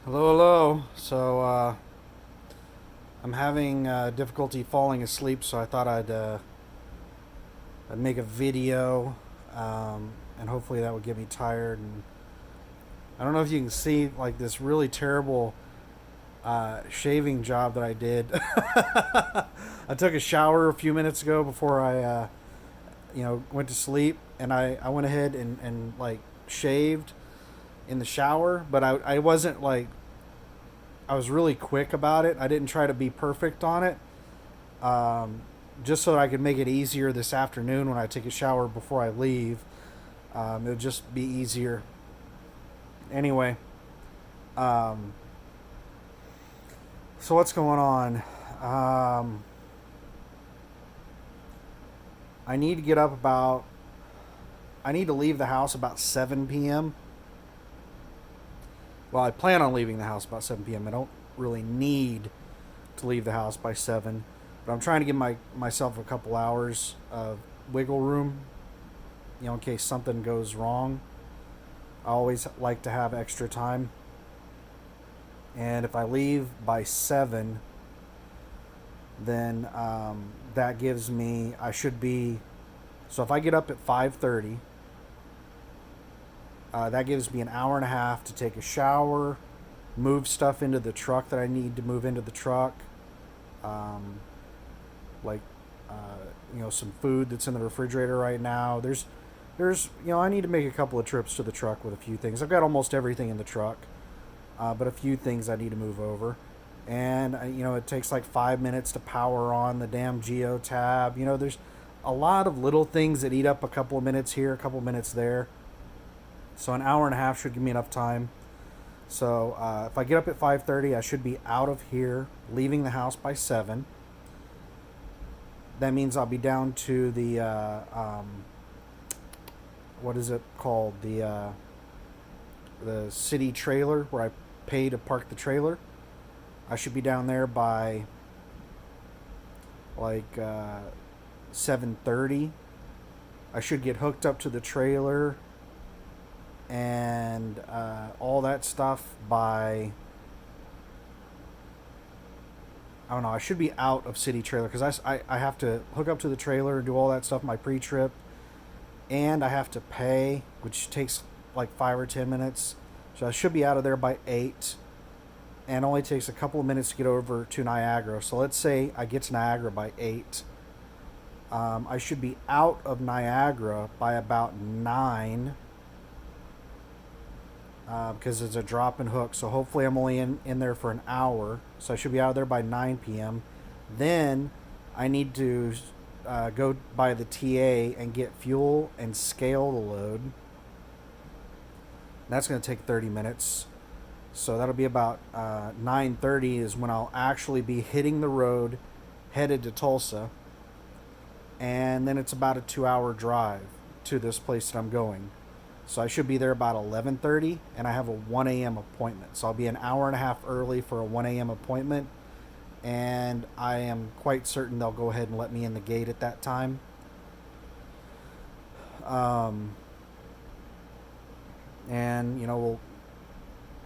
Hello, hello. I'm having difficulty falling asleep, so I thought I'd make a video, and hopefully that would get me tired. And I don't know if you can see like this really terrible shaving job that I did. I took a shower a few minutes ago before I went to sleep, and I went ahead and like shaved in the shower, but I wasn't like I was really quick about it. I didn't try to be perfect on it, um, just so that I could make it easier this afternoon when I take a shower before I leave. It would just be easier. Anyway, um, so what's going on? Um, I need to get up about. I need to leave the house about 7 p.m. Well, I plan on leaving the house about 7 p.m. I don't really need to leave the house by 7, but I'm trying to give myself a couple hours of wiggle room, in case something goes wrong. I always like to have extra time. And if I leave by 7, then that gives me, I should be, so if I get up at 5:30, that gives me an hour and a half to take a shower, move stuff into the truck that I need to move into the truck, um, like uh, some food that's in the refrigerator right now. There's I need to make a couple of trips to the truck with a few things. I've got almost everything in the truck, but a few things I need to move over. And it takes like 5 minutes to power on the damn Geo tab. There's a lot of little things that eat up a couple of minutes here, a couple of minutes there. So an hour and a half should give me enough time. So if I get up at 5:30, I should be out of here, leaving the house by 7. That means I'll be down to the what is it called, the city trailer where I pay to park the trailer. I should be down there by like 7:30. I should get hooked up to the trailer and all that stuff by, I don't know. I should be out of city trailer because I have to hook up to the trailer and do all that stuff, my pre-trip, and I have to pay, which takes like 5 or 10 minutes. So I should be out of there by 8, and only takes a couple of minutes to get over to Niagara. So let's say I get to Niagara by 8. I should be out of Niagara by about 9, because it's a drop and hook. So hopefully I'm only in there for an hour. So I should be out of there by 9 p.m. Then I need to go by the TA and get fuel and scale the load. That's going to take 30 minutes. So that'll be about 9:30 is when I'll actually be hitting the road, headed to Tulsa. And then it's about a 2-hour drive to this place that I'm going. So I should be there about 11:30, and I have a 1 a.m. appointment. So I'll be an hour and a half early for a 1 a.m. appointment, and I am quite certain they'll go ahead and let me in the gate at that time. Um, and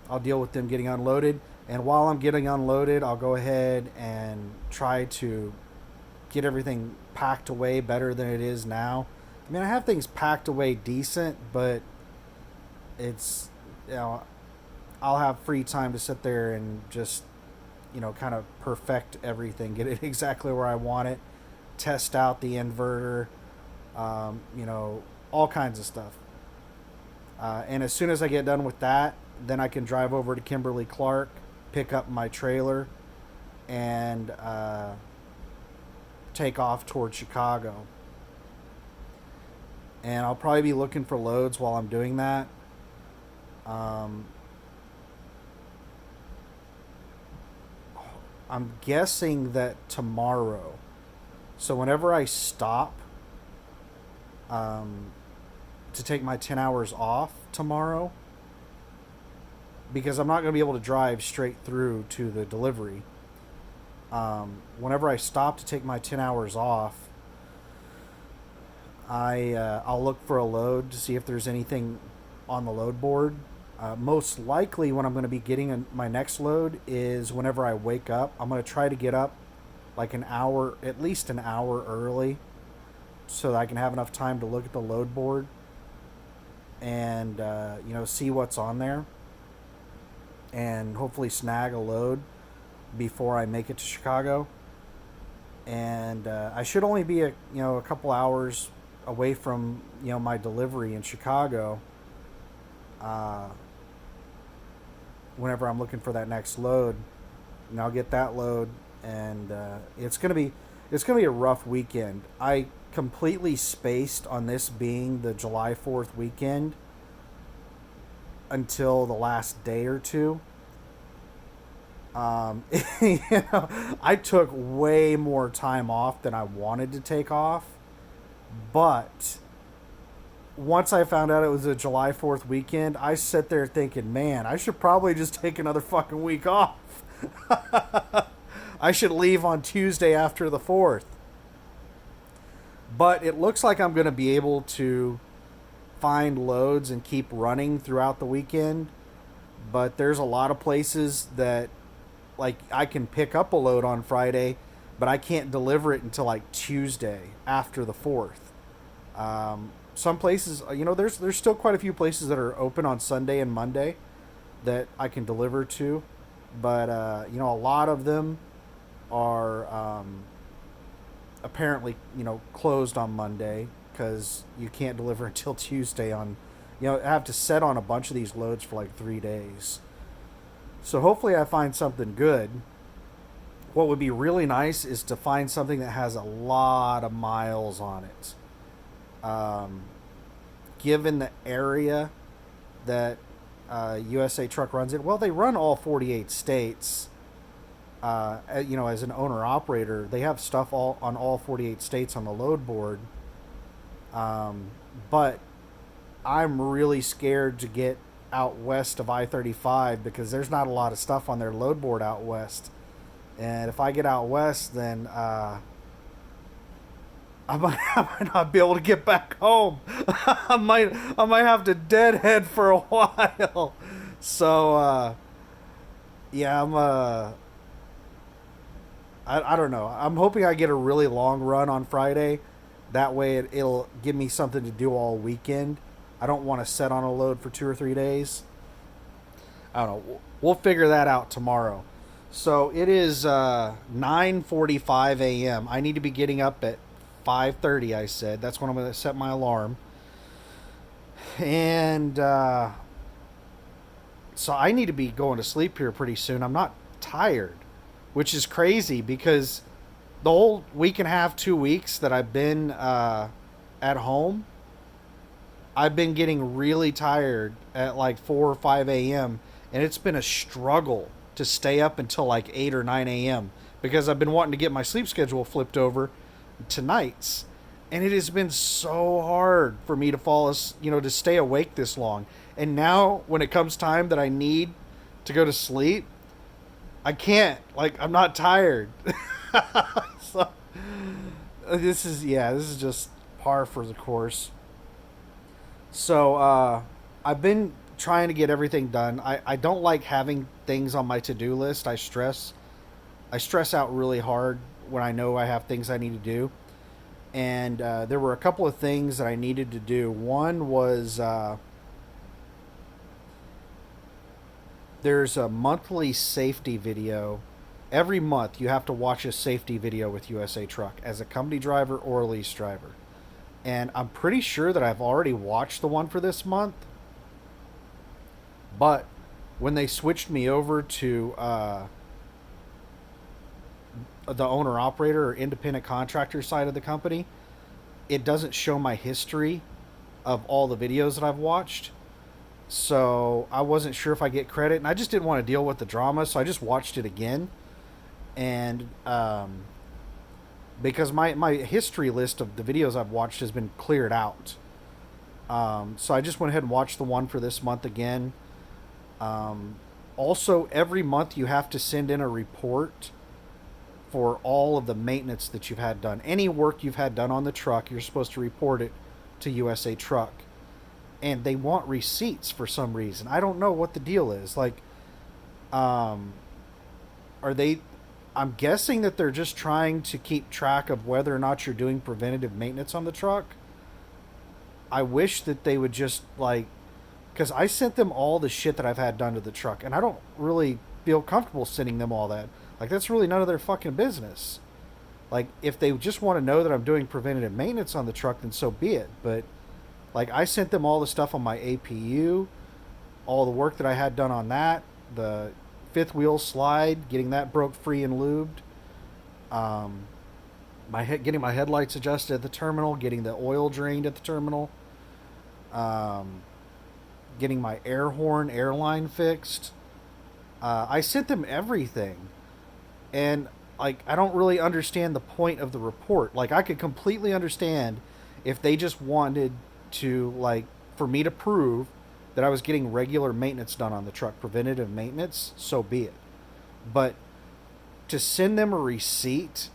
I'll deal with them getting unloaded, and while I'm getting unloaded, I'll go ahead and try to get everything packed away better than it is now. I mean, I have things packed away decent, but it's I'll have free time to sit there and just kind of perfect everything, get it exactly where I want it, test out the inverter, all kinds of stuff. And as soon as I get done with that, then I can drive over to Kimberly Clark, pick up my trailer, and take off towards Chicago. And I'll probably be looking for loads while I'm doing that. Um, I'm guessing that tomorrow. So whenever I stop um, to take my 10 hours off tomorrow, because I'm not going to be able to drive straight through to the delivery. Whenever I stop to take my 10 hours off, I'll look for a load to see if there's anything on the load board, Most likely, when I'm going to be getting my next load is whenever I wake up. I'm going to try to get up like an hour, at least an hour early, so that I can have enough time to look at the load board and see what's on there, and hopefully snag a load before I make it to Chicago. And I should only be a couple hours away from my delivery in Chicago. Uh, Whenever I'm looking for that next load, and I'll get that load, and it's gonna be a rough weekend. I completely spaced on this being the July 4th weekend until the last day or two. Um, I took way more time off than I wanted to take off, but once I found out it was a July 4th weekend, I sat there thinking, man, I should probably just take another fucking week off. I should leave on Tuesday after the 4th. But it looks like I'm going to be able to find loads and keep running throughout the weekend. But there's a lot of places that, like, I can pick up a load on Friday, but I can't deliver it until like Tuesday after the 4th. Some places, there's still quite a few places that are open on Sunday and Monday that I can deliver to, but a lot of them are apparently closed on Monday because you can't deliver until Tuesday I have to set on a bunch of these loads for like 3 days. So hopefully I find something good. What would be really nice is to find something that has a lot of miles on it. Given the area that USA Truck runs in, well, they run all 48 states. As an owner operator, they have stuff on all 48 states on the load board. But I'm really scared to get out west of I-35 because there's not a lot of stuff on their load board out west. And if I get out west, then I might not be able to get back home. I might have to deadhead for a while. So yeah, I don't know. I'm hoping I get a really long run on Friday. That way it'll give me something to do all weekend. I don't want to set on a load for 2 or 3 days. I don't know. We'll figure that out tomorrow. So it is 9:45 a.m. I need to be getting up at 5:30, I said. That's when I'm going to set my alarm. And so I need to be going to sleep here pretty soon. I'm not tired, which is crazy because the whole week and a half, 2 weeks that I've been at home, I've been getting really tired at like 4 or 5 a.m. And it's been a struggle to stay up until like 8 or 9 a.m. because I've been wanting to get my sleep schedule flipped over to nights. And it has been so hard for me to to stay awake this long. And now when it comes time that I need to go to sleep, I can't. Like, I'm not tired. So this is just par for the course. So I've been trying to get everything done. I don't like having things on my to-do list. I stress out really hard when I know I have things I need to do. And there were a couple of things that I needed to do. One was there's a monthly safety video. Every month you have to watch a safety video with USA Truck as a company driver or a lease driver. And I'm pretty sure that I've already watched the one for this month. But when they switched me over to the owner operator or independent contractor side of the company, it doesn't show my history of all the videos that I've watched. So I wasn't sure if I get credit, and I just didn't want to deal with the drama, so I just watched it again. And because my history list of the videos I've watched has been cleared out. So I just went ahead and watched the one for this month again. Also, every month you have to send in a report for all of the maintenance that you've had done. Any work you've had done on the truck, you're supposed to report it to USA Truck. and they want receipts for some reason. I don't know what the deal is. Like, um, are they? I'm guessing that they're just trying to keep track of whether or not you're doing preventative maintenance on the truck. I wish that they would just like, because I sent them all the shit that I've had done to the truck, and I don't really feel comfortable sending them all that. Like, that's really none of their fucking business. Like, if they just want to know that I'm doing preventative maintenance on the truck, then so be it. But like, I sent them all the stuff on my APU, all the work that I had done on that, the fifth wheel slide, getting that broke free and lubed, um, getting my headlights adjusted at the terminal, getting the oil drained at the terminal, um, getting my air horn airline fixed. I sent them everything, and like, I don't really understand the point of the report. Like, I could completely understand if they just wanted to, like, for me to prove that I was getting regular maintenance done on the truck, preventative maintenance, so be it. But to send them a receipt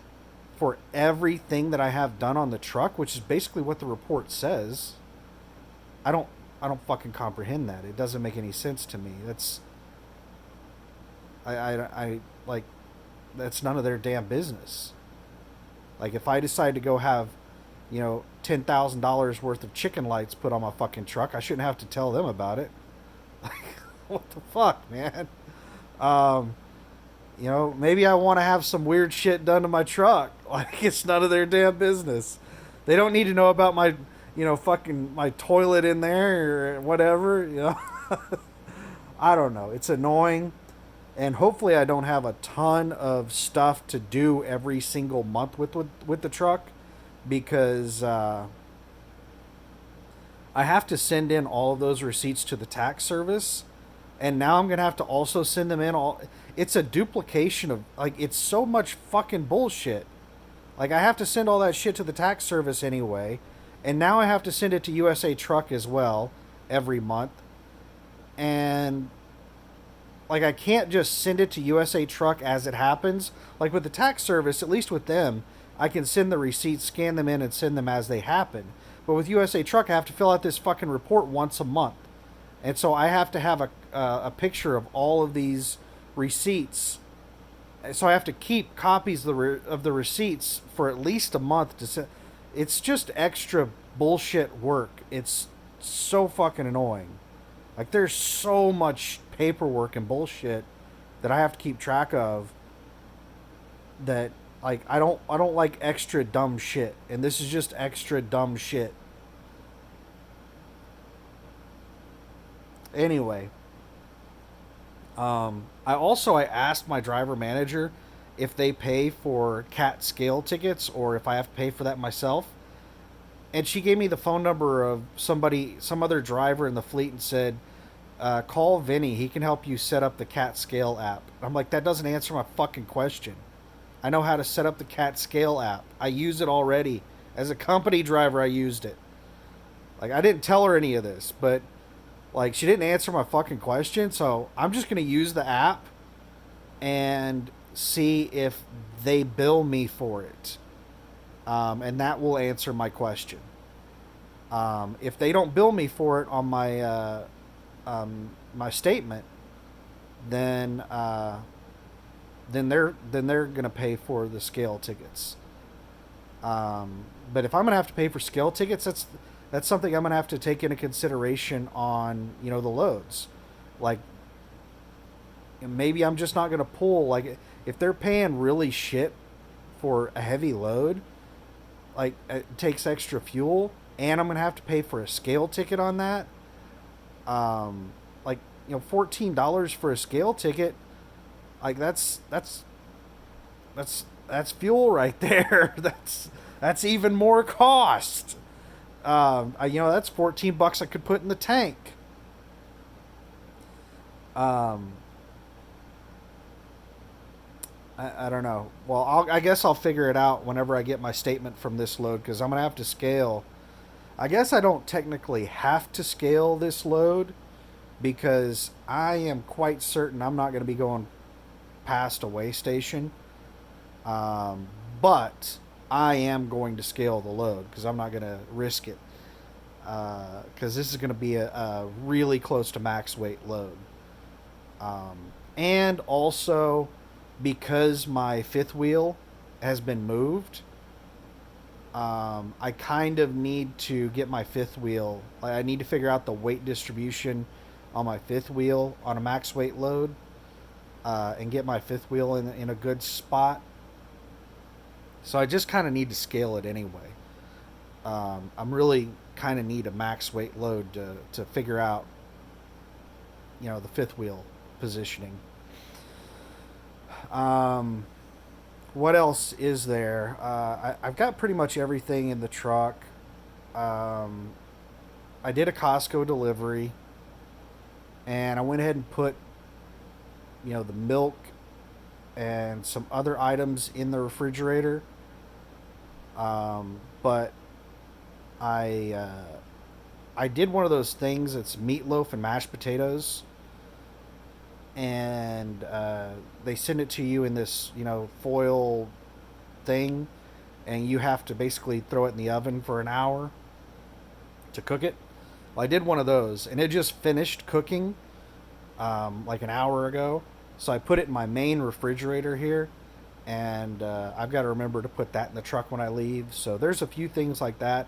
for everything that I have done on the truck, which is basically what the report says, I don't fucking comprehend that. It doesn't make any sense to me. That's I like, that's none of their damn business. Like, if I decide to go have, $10,000 worth of chicken lights put on my fucking truck, I shouldn't have to tell them about it. Like, what the fuck, man? Um, maybe I want to have some weird shit done to my truck. Like, it's none of their damn business. They don't need to know about my, fucking my toilet in there or whatever. I don't know. It's annoying. And hopefully I don't have a ton of stuff to do every single month with the truck, because I have to send in all of those receipts to the tax service, and now I'm gonna have to also send them in all. It's a duplication of, like, it's so much fucking bullshit. Like, I have to send all that shit to the tax service anyway, and now I have to send it to USA Truck as well every month, and like, I can't just send it to USA Truck as it happens. Like, with the tax service, at least with them, I can send the receipts, scan them in, and send them as they happen. But with USA Truck, I have to fill out this fucking report once a month. And so I have to have a picture of all of these receipts. So I have to keep copies of the receipts for at least a month to send. It's just extra bullshit work. It's so fucking annoying. Like, there's so much paperwork and bullshit that I have to keep track of, that, like, I don't like extra dumb shit, and this is just extra dumb shit. Anyway, I asked my driver manager if they pay for CAT scale tickets or if I have to pay for that myself. And she gave me the phone number of some other driver in the fleet, and said, call Vinny. He can help you set up the CAT Scale app. I'm like, that doesn't answer my fucking question. I know how to set up the CAT Scale app. I use it already. As a company driver, I used it. Like, I didn't tell her any of this, but, like, she didn't answer my fucking question, so I'm just going to use the app and see if they bill me for it. And that will answer my question. If they don't bill me for it on my statement, then they're gonna pay for the scale tickets. But if I'm gonna have to pay for scale tickets, that's something I'm gonna have to take into consideration on, the loads. Like, maybe I'm just not gonna pull, like, if they're paying really shit for a heavy load, like, it takes extra fuel, and I'm gonna have to pay for a scale ticket on that. Like, $14 for a scale ticket, like, that's fuel right there. That's even more cost. That's $14 I could put in the tank. I don't know. Well, I guess I'll figure it out whenever I get my statement from this load, because I'm going to have to scale. I guess I don't technically have to scale this load, because I am quite certain I'm not going to be going past a weigh station. But I am going to scale the load, because I'm not going to risk it. because this is going to be a really close to max weight load. Um, and also because my fifth wheel has been moved, I kind of need to get my fifth wheel. Like, I need to figure out the weight distribution on my fifth wheel on a max weight load, and get my fifth wheel in a good spot. So I just kind of need to scale it anyway. I'm really kind of need a max weight load to figure out, the fifth wheel positioning. Um, what else is there? I've got pretty much everything in the truck. Um, I did a Costco delivery, and I went ahead and put, the milk and some other items in the refrigerator. But I I did one of those things. It's meatloaf and mashed potatoes, and they send it to you in this foil thing, and you have to basically throw it in the oven for an hour to cook it. Well, I did one of those, and it just finished cooking like an hour ago. So I put it in my main refrigerator here, and I've got to remember to put that in the truck when I leave. So there's a few things like that.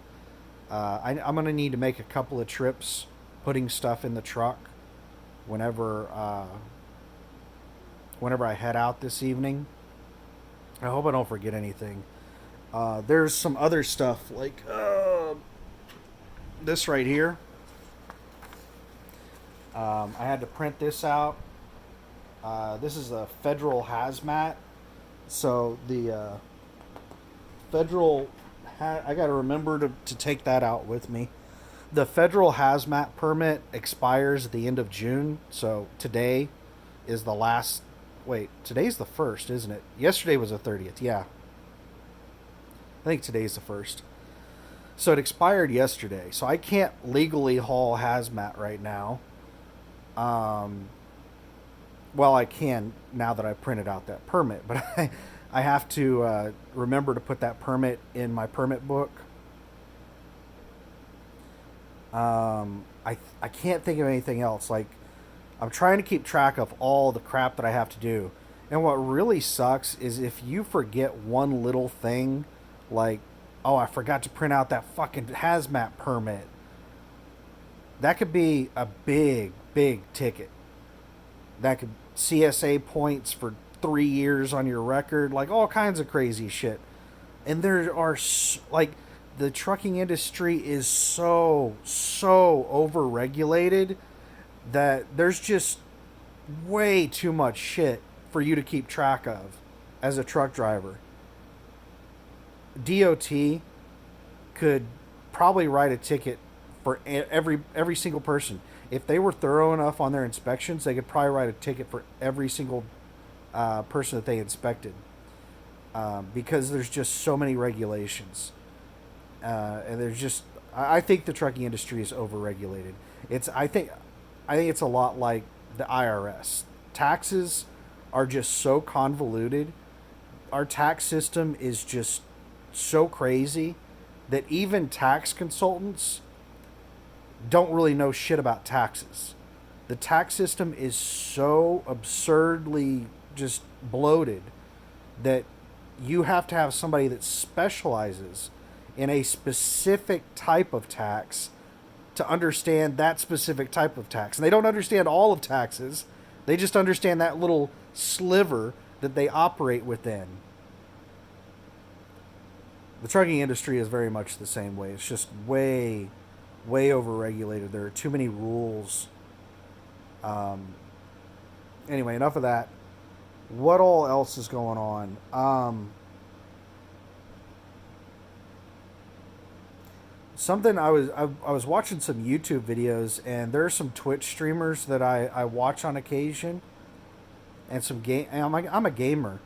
I'm going to need to make a couple of trips putting stuff in the truck whenever whenever I head out this evening. I hope I don't forget anything. There's some other stuff like this right here. I had to print this out. This is a federal hazmat. So the federal, I got to remember to take that out with me. The federal hazmat permit expires at the end of June. So today is the last. Wait, today's the 1st, isn't it? Yesterday was the 30th. Yeah. I think today's the 1st. So it expired yesterday. So I can't legally haul hazmat right now. Well, I can now that I printed out that permit, but I have to remember to put that permit in my permit book. I can't think of anything else. Like, I'm trying to keep track of all the crap that I have to do. And what really sucks is if you forget one little thing, like, oh, I forgot to print out that fucking hazmat permit. That could be a big, big ticket. That could CSA points for 3 years on your record, like all kinds of crazy shit. And there are, like, the trucking industry is so overregulated that there's just way too much shit for you to keep track of as a truck driver. DOT could probably write a ticket for every single person. If they were thorough enough on their inspections, they could probably write a ticket for every single person that they inspected, because there's just so many regulations, and there's just I think the trucking industry is overregulated. I think it's a lot like the IRS. Taxes are just so convoluted. Our tax system is just so crazy that even tax consultants don't really know shit about taxes. The tax system is so absurdly just bloated that you have to have somebody that specializes in a specific type of tax to understand that specific type of tax. And they don't understand all of taxes. They just understand that little sliver that they operate within. The trucking industry is very much the same way. It's just way overregulated. There are too many rules. Anyway, enough of that. What all else is going on? Something I was watching some YouTube videos, and there are some Twitch streamers that I watch on occasion, and some game. I'm a gamer,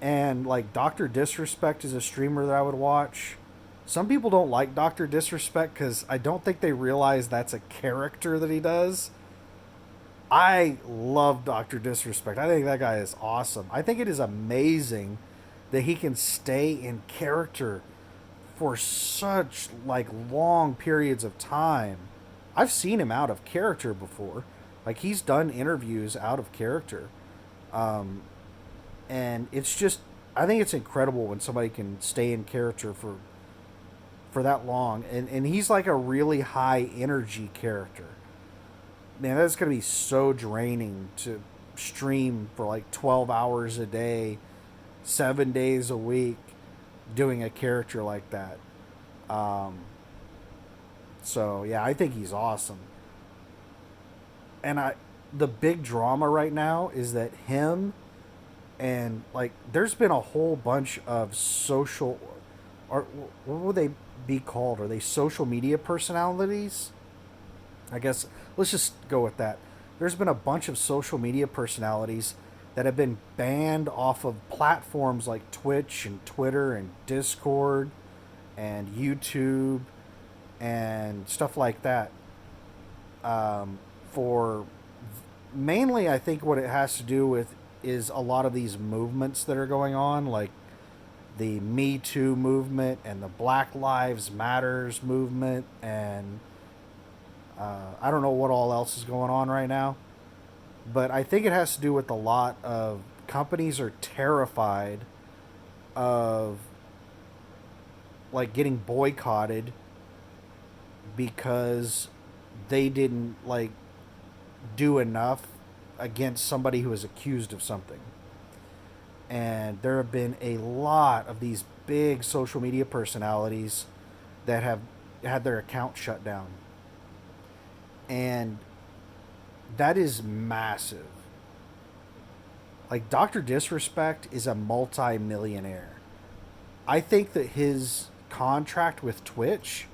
and like Doctor Disrespect is a streamer that I would watch. Some people don't like Doctor Disrespect because I don't think they realize that's a character that he does. I love Doctor Disrespect. I think that guy is awesome. I think it is amazing that he can stay in character for such like long periods of time. I've seen him out of character before. Like he's done interviews out of character. Um, and it's just I think it's incredible when somebody can stay in character for that long. And he's like a really high energy character. Man, that's gonna be so draining to stream for like 12 hours a day, 7 days a week, doing a character like that. Um, so yeah, I think he's awesome. And the big drama right now is that him and like there's been a whole bunch of social, or what would they be called? Are they social media personalities? I guess let's just go with that. There's been a bunch of social media personalities that have been banned off of platforms like Twitch and Twitter and Discord and YouTube and stuff like that. For mainly, I think what it has to do with is a lot of these movements that are going on, like the Me Too movement and the Black Lives Matters movement, and I don't know what all else is going on right now, but I think it has to do with a lot of companies are terrified of like getting boycotted because they didn't like do enough against somebody who is accused of something. And there have been a lot of these big social media personalities that have had their account shut down. And that is massive. Like Dr. Disrespect is a multi-millionaire. I think that his contract with Twitch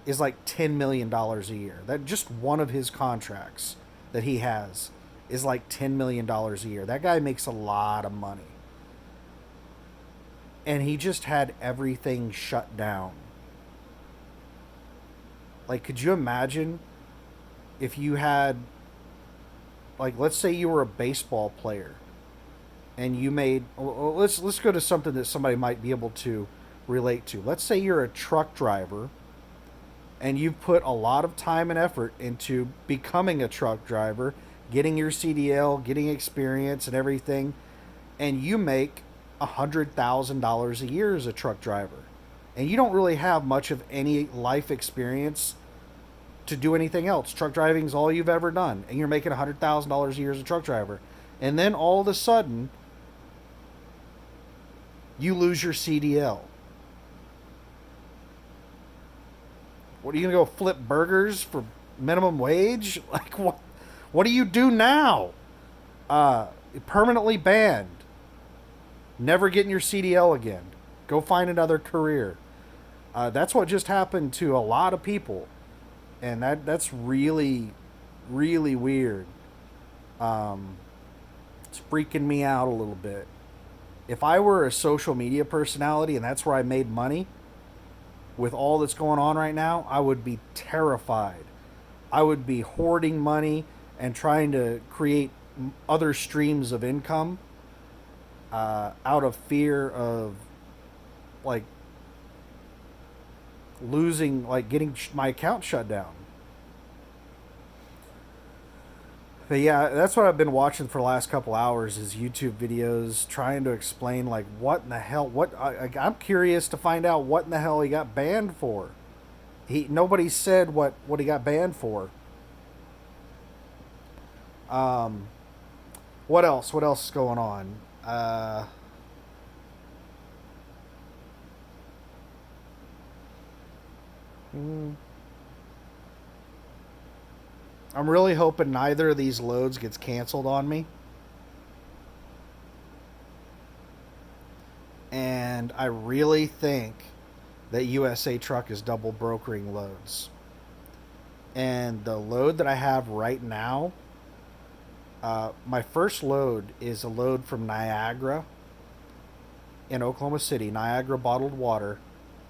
is like $10 million a year. That just one of his contracts that he has is like $10 million a year. That guy makes a lot of money. And he just had everything shut down. Like, could you imagine if you had, like, let's say you were a baseball player and you made, let's go to something that somebody might be able to relate to. Let's say you're a truck driver and you've put a lot of time and effort into becoming a truck driver, getting your CDL, getting experience and everything, and you make $100,000 a year as a truck driver. And you don't really have much of any life experience to do anything else. Truck driving is all you've ever done, and you're making $100,000 a year as a truck driver. And then all of a sudden, you lose your CDL. What, are you gonna go flip burgers for minimum wage? Like what? What do you do now? Permanently banned. Never getting your CDL again. Go find another career. That's what just happened to a lot of people, and that's really, really weird. It's freaking me out a little bit. If I were a social media personality and that's where I made money, with all that's going on right now, I would be terrified. I would be hoarding money and trying to create other streams of income out of fear of like losing, like getting my account shut down. But yeah, that's what I've been watching for the last couple hours is YouTube videos trying to explain like what in the hell. I'm curious to find out what in the hell he got banned for. Nobody said what he got banned for. What else? What else is going on? I'm really hoping neither of these loads gets canceled on me. And I really think that USA Truck is double brokering loads. And the load that I have right now, my first load is a load from Niagara in Oklahoma City, Niagara Bottled Water.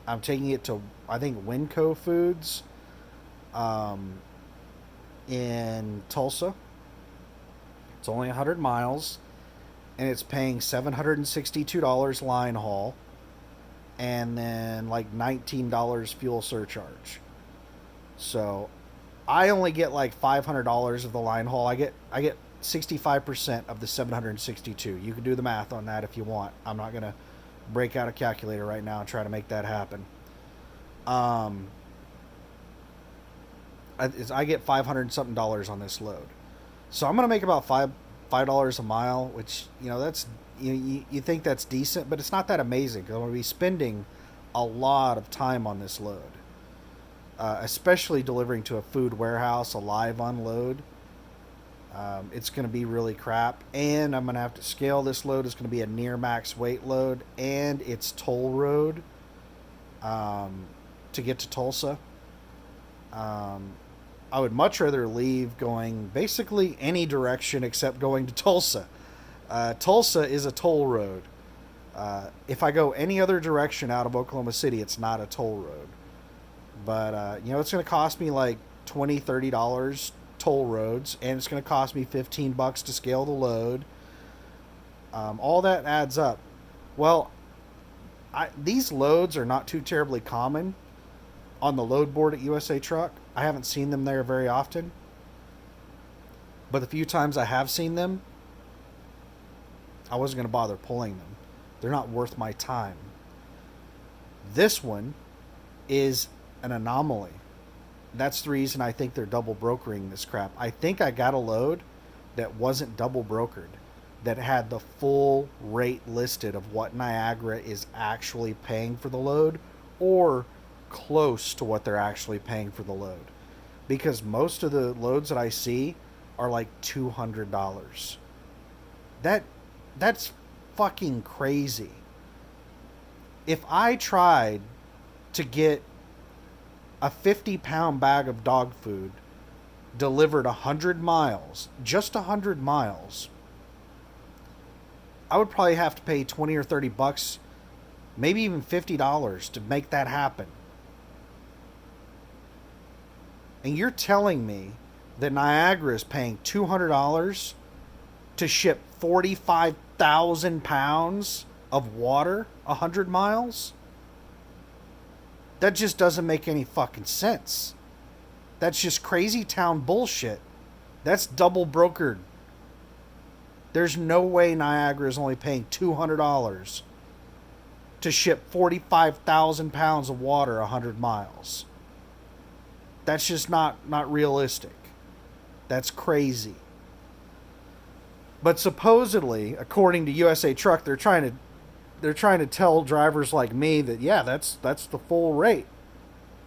I'm taking it to, I think, Winco Foods in Tulsa. It's only 100 miles, and it's paying $762 line haul. and then like $19 fuel surcharge. So I only get like $500 of the line haul. I get 65% of the 762. You can do the math on that if you want. I'm not gonna break out a calculator right now and try to make that happen. Um, I get 500 something dollars on this load, so I'm gonna make about $5 a mile, which that's you think that's decent, but it's not that amazing. 'Cause I'm gonna be spending a lot of time on this load, especially delivering to a food warehouse, a live unload. It's going to be really crap, and I'm going to have to scale this load. It's going to be a near max weight load, and it's toll road to get to Tulsa. Um, I would much rather leave going basically any direction except going to Tulsa. Tulsa is a toll road. If I go any other direction out of Oklahoma City, it's not a toll road. But it's going to cost me like $20-$30 toll roads, and it's going to cost me $15 to scale the load. All that adds up. Well, these loads are not too terribly common on the load board at USA Truck. I haven't seen them there very often, but the few times I have seen them, I wasn't going to bother pulling them. They're not worth my time. This one is an anomaly. That's the reason I think they're double brokering this crap. I think I got a load that wasn't double brokered, that had the full rate listed of what Niagara is actually paying for the load, or close to what they're actually paying for the load. Because most of the loads that I see are like $200. That's fucking crazy. If I tried to get a 50-pound bag of dog food delivered 100 miles, just 100 miles, I would probably have to pay 20 or 30 bucks, maybe even $50 to make that happen. And you're telling me that Niagara is paying $200 to ship 45,000 pounds of water 100 miles? That just doesn't make any fucking sense. That's just crazy town bullshit. That's double brokered. There's no way Niagara is only paying $200 to ship 45,000 pounds of water 100 miles. That's just not realistic. That's crazy. But supposedly, according to USA Truck, they're trying to tell drivers like me that that's the full rate,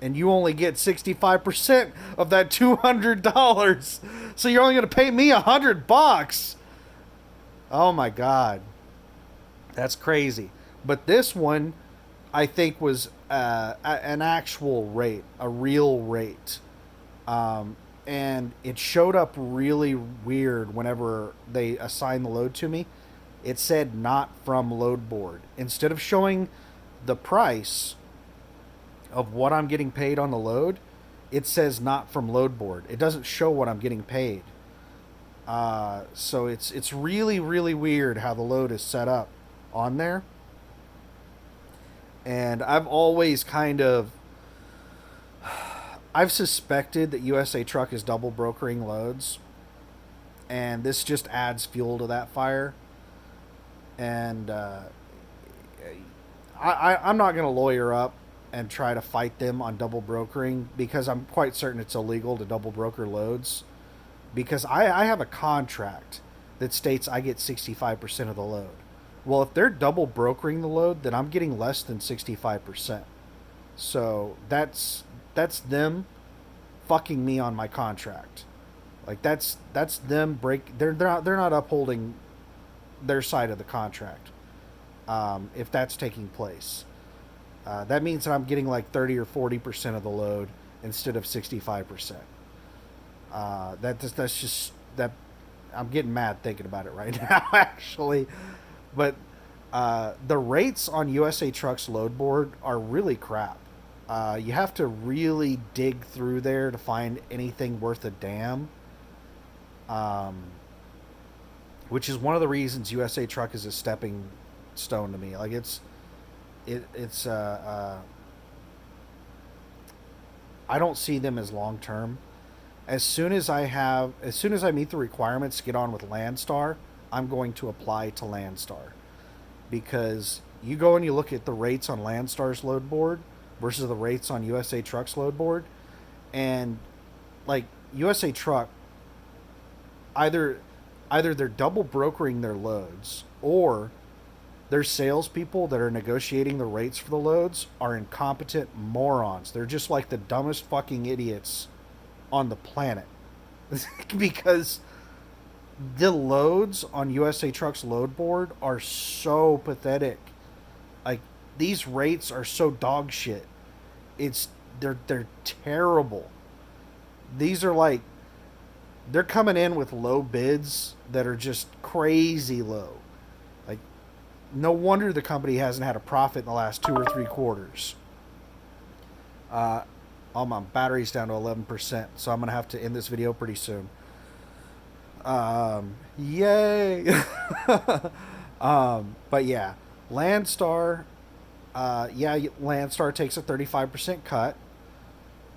and you only get 65% of that $200. So you're only going to pay me $100. Oh my god, that's crazy. But this one, I think, was an actual rate, a real rate, and it showed up really weird whenever they assigned the load to me. It said not from load board. Instead of showing the price of what I'm getting paid on the load, it says not from load board. It doesn't show what I'm getting paid. So it's really, really weird how the load is set up on there. And I've always I've suspected that USA Truck is double brokering loads, and this just adds fuel to that fire. And I'm not going to lawyer up and try to fight them on double brokering, because I'm quite certain it's illegal to double broker loads. Because I have a contract that states I get 65% of the load. Well, if they're double brokering the load, then I'm getting less than 65%. So that's them fucking me on my contract. Like that's them they're not upholding their side of the contract. If that's taking place, that means that I'm getting like 30 or 40% of the load instead of 65%. That's just that. I'm getting mad thinking about it right now, actually. But the rates on USA Truck's load board are really crap. You have to really dig through there to find anything worth a damn. Which is one of the reasons USA Truck is a stepping stone to me. Like it's I don't see them as long term. As soon as I meet the requirements to get on with Landstar, I'm going to apply to Landstar, because you go and you look at the rates on Landstar's load board versus the rates on USA Truck's load board, and like USA Truck, either they're double brokering their loads, or their salespeople that are negotiating the rates for the loads are incompetent morons. They're just like the dumbest fucking idiots on the planet. Because the loads on USA Truck's load board are so pathetic. Like, these rates are so dog shit. It's they're terrible. These are like, they're coming in with low bids that are just crazy low. Like, no wonder the company hasn't had a profit in the last 2 or 3 quarters. All my battery's down to 11%, so I'm gonna have to end this video pretty soon. Yay! But yeah, Landstar. Yeah, Landstar takes a 35% cut.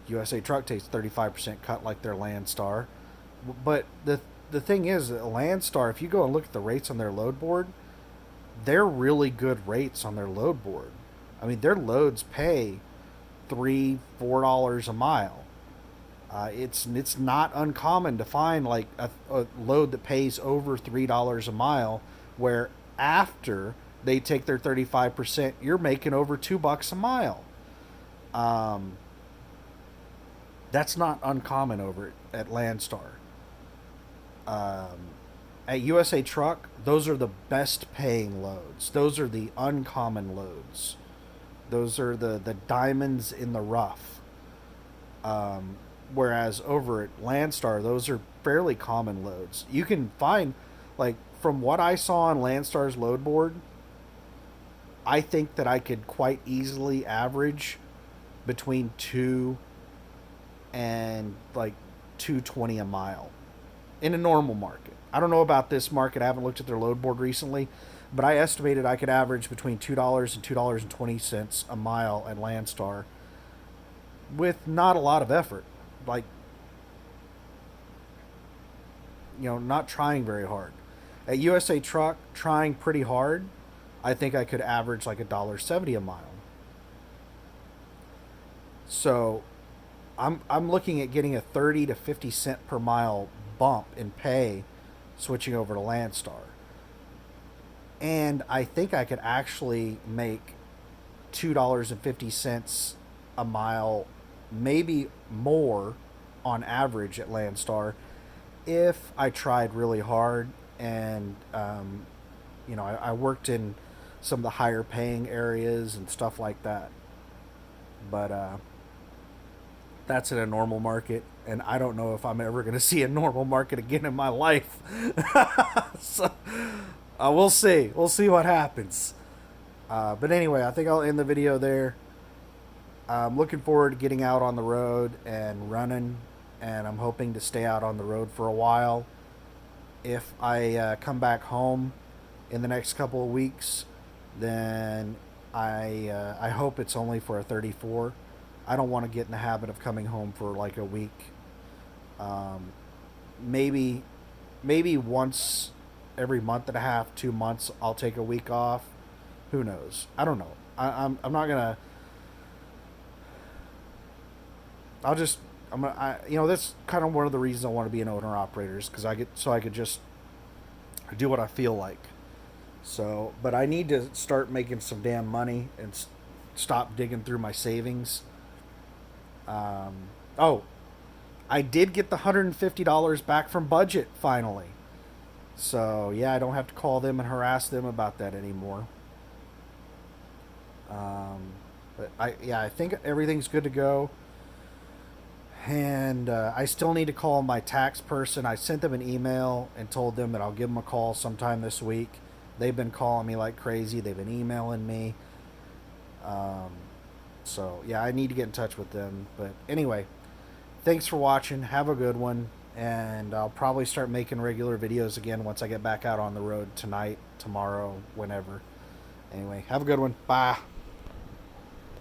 USA Truck takes 35% cut, like their Landstar. But the thing is, Landstar, if you go and look at the rates on their load board, they're really good rates on their load board. I mean, their loads pay $3-4 a mile. It's not uncommon to find like a load that pays over $3 a mile, where after they take their 35%, you're making over $2 a mile. That's not uncommon over at Landstar. At USA Truck, those are the best paying loads. Those are the uncommon loads. Those are the diamonds in the rough. Whereas over at Landstar, those are fairly common loads. You can find, like, from what I saw on Landstar's load board, I think that I could quite easily average between 2 and like 220 a mile in a normal market. I don't know about this market. I haven't looked at their load board recently, but I estimated I could average between $2 and $2.20 a mile at Landstar with not a lot of effort. Like, not trying very hard. At USA Truck, trying pretty hard, I think I could average like $1.70 a mile. So I'm looking at getting a 30 to 50 cent per mile bump in pay switching over to Landstar. And I think I could actually make $2.50 a mile, maybe more on average at Landstar, if I tried really hard. And I worked in some of the higher paying areas and stuff like that. But that's in a normal market, and I don't know if I'm ever going to see a normal market again in my life. So we'll see. We'll see what happens. But anyway, I think I'll end the video there. I'm looking forward to getting out on the road and running, and I'm hoping to stay out on the road for a while. If I come back home in the next couple of weeks, then I hope it's only for a 34. I don't want to get in the habit of coming home for like a week. Maybe once every month and a half, 2 months, I'll take a week off. Who knows? I don't know. I'm not gonna. That's kind of one of the reasons I want to be an owner operator, is because I could just do what I feel like. So, but I need to start making some damn money and stop digging through my savings. I did get the $150 back from Budget finally. So yeah, I don't have to call them and harass them about that anymore. But I think everything's good to go. And I still need to call my tax person. I sent them an email and told them that I'll give them a call sometime this week. They've been calling me like crazy. They've been emailing me. So yeah, I need to get in touch with them. But anyway, thanks for watching. Have a good one. And I'll probably start making regular videos again once I get back out on the road tonight, tomorrow, whenever. Anyway, have a good one. Bye.